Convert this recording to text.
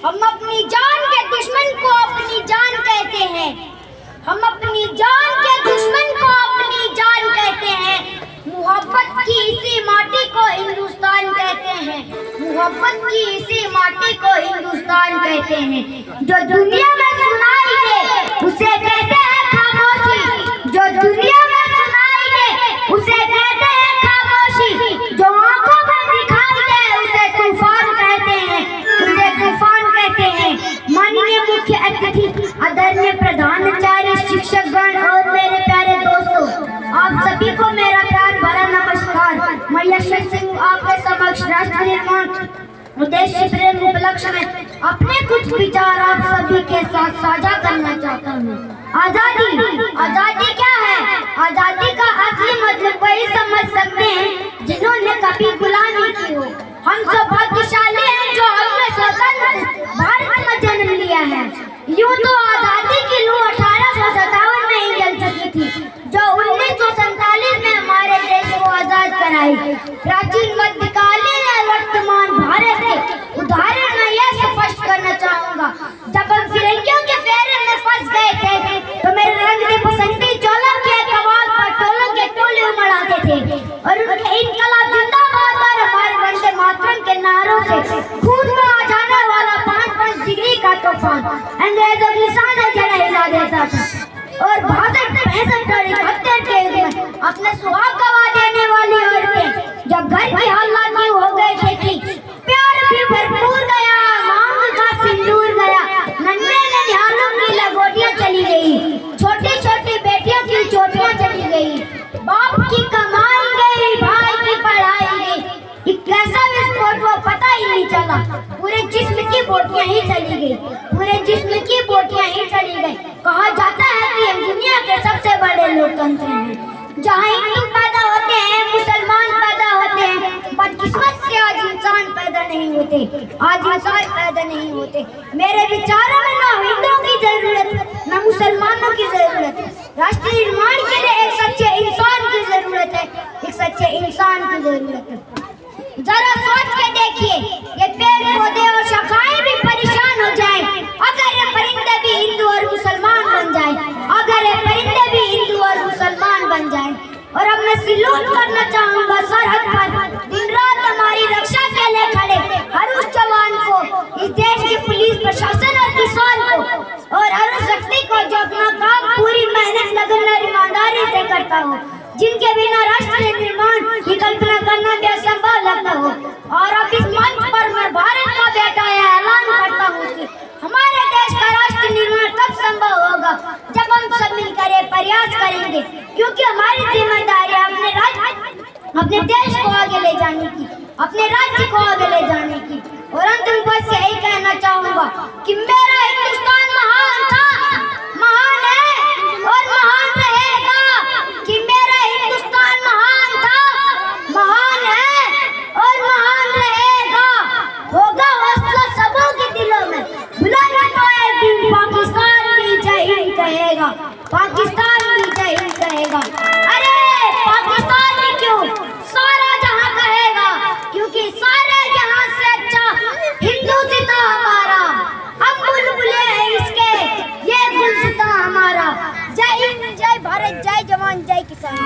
हम अपनी जान के दुश्मन को अपनी जान कहते हैं। हम अपनी जान के दुश्मन को अपनी जान कहते हैं। मोहब्बत की इसी माटी को हिंदुस्तान कहते हैं। मोहब्बत की इसी माटी को हिंदुस्तान कहते हैं। जो दुनिया में सुनाई दे उसे कहते हैं खामोशी। जो दुनिया में सुनाई दे उसे कहते हैं खामोशी। जो आंखों में दिखाई दे उसे तूफान कहते हैं। उसे तूफान कहते हैं। माननीय मुख्य अतिथि, आदरणीय प्रधानाचार्य, शिक्षकगण और मेरे प्यारे दोस्तों, आप सभी को मेरा प्यार भरा नमस्कार। मैं यशवंत सिंह आपके समक्ष राष्ट्र निर्माण उद्देश्य प्रेम उपलक्ष्य में अपने कुछ विचार आप सभी के साथ साझा करना चाहता हूँ। आजादी क्या है? आजादी का असली मतलब वही समझ सकते हैं जिन्होंने कभी गुलामी की हो। हम सौभाग्यशाली हैं जो हमने स्वतंत्र भारत में जन्म लिया है। यूं तो आजादी की लू 1857 में ही जल चुकी थी, जो 1947 में हमारे देश को आजाद कराई। प्राचीन मध्यकालीन और वर्तमान भारत के उदाहरण में यह स्पष्ट करना चाहूंगा। जब हम फिरंगियों के फेरे में फंस गए थे तो मेरे रंग के बसंती चोलों के कवाल पर टोलों के टोले उमड़ाते थे और उनके इनकलाब जिंदाबाद और हमारे वंदे मातरम के नारों से खून में आ जाने वाला 5 डिग्री का तूफान अंग्रेजों की सांसें जड़ा हिला देता था और 62-65 और 71 के में अपने सुहाग गवा देने वाली औरतें जब घर की हालात हो गए थे कि प्यार भी भरपूर गया, मांग का सिंदूर गया, नन्हे ननिहालों की लगोटियां चली गई, छोटी छोटी बेटियों की चोटियां चली गई, बाप की कमाई गई, भाई की पढ़ाई गई। एक कैसा विस्फोट हुआ पता ही नहीं चला। पूरे जिस्म की बोटियां ही चली गई, पूरे जिस्म की बोटियां ही चली गई। कहा जाता है कि हम दुनिया के सबसे बड़े लोकतंत्र हैं। जहाँ हिंदू पैदा होते हैं, मुसलमान पैदा होते हैं, बदकिस्मत से आज इंसान पैदा नहीं होते, आज इंसान पैदा नहीं होते। मेरे विचारों में ना हिंदुओं की जरूरत है ना मुसलमानों की जरूरत है। राष्ट्र निर्माण के लिए एक सच्चे इंसान की जरूरत है, एक सच्चे इंसान की जरूरत है। जरा सोच के देखिए, ये पेड़ पौधे और शाखाएं भी परेशान हो जाएं अगर ये परिंदे भी हिंदू और मुसलमान बन जाएं, अगर ये परिंदे भी हिंदू और मुसलमान बन जाएं। और अब मैं सैल्यूट करना चाहूंगा सरहद पर दिन रात हमारी रक्षा के लिए खड़े हर उस जवान को, इस देश के पुलिस प्रशासन और किसान को और हर उस व्यक्ति को जो अपना काम पूरी मेहनत लगन और ईमानदारी से करता हो, जिनके बिना राष्ट्र निर्माण की कल्पना करना भी असंभव लगता हो। और अब इस मंच पर मैं भारत का बेटा यह ऐलान करता हूँ कि हमारे देश का राष्ट्र निर्माण तब संभव होगा जब हम सब मिलकर ये प्रयास करेंगे, क्योंकि हमारी जिम्मेदारी अपने देश को आगे ले जाने की, अपने राज्य को आगे ले जाने की। और अंत में बस यही कहना चाहूंगा कि मेरा हिंदुस्तान महान था, महान है और महान रहेगा। कि मेरा हिंदुस्तान महान था, महान है और महान रहेगा। होगा हौसला सबों के दिलों में, बुलाना तो एक दिन पाकिस्तान भी जय हिंद कहेगा, पाकिस्तान भी जय हिंद कहेगा। अरे पाकिस्तान भी क्यों, सारा जहां कहेगा, क्योंकि सारे जहां से अच्छा हिंदुस्तान हमारा। हम बुलबुले हैं इसके, ये गुलसिता हमारा। जय हिंद, जय भारत, जय जवान, जय किसान।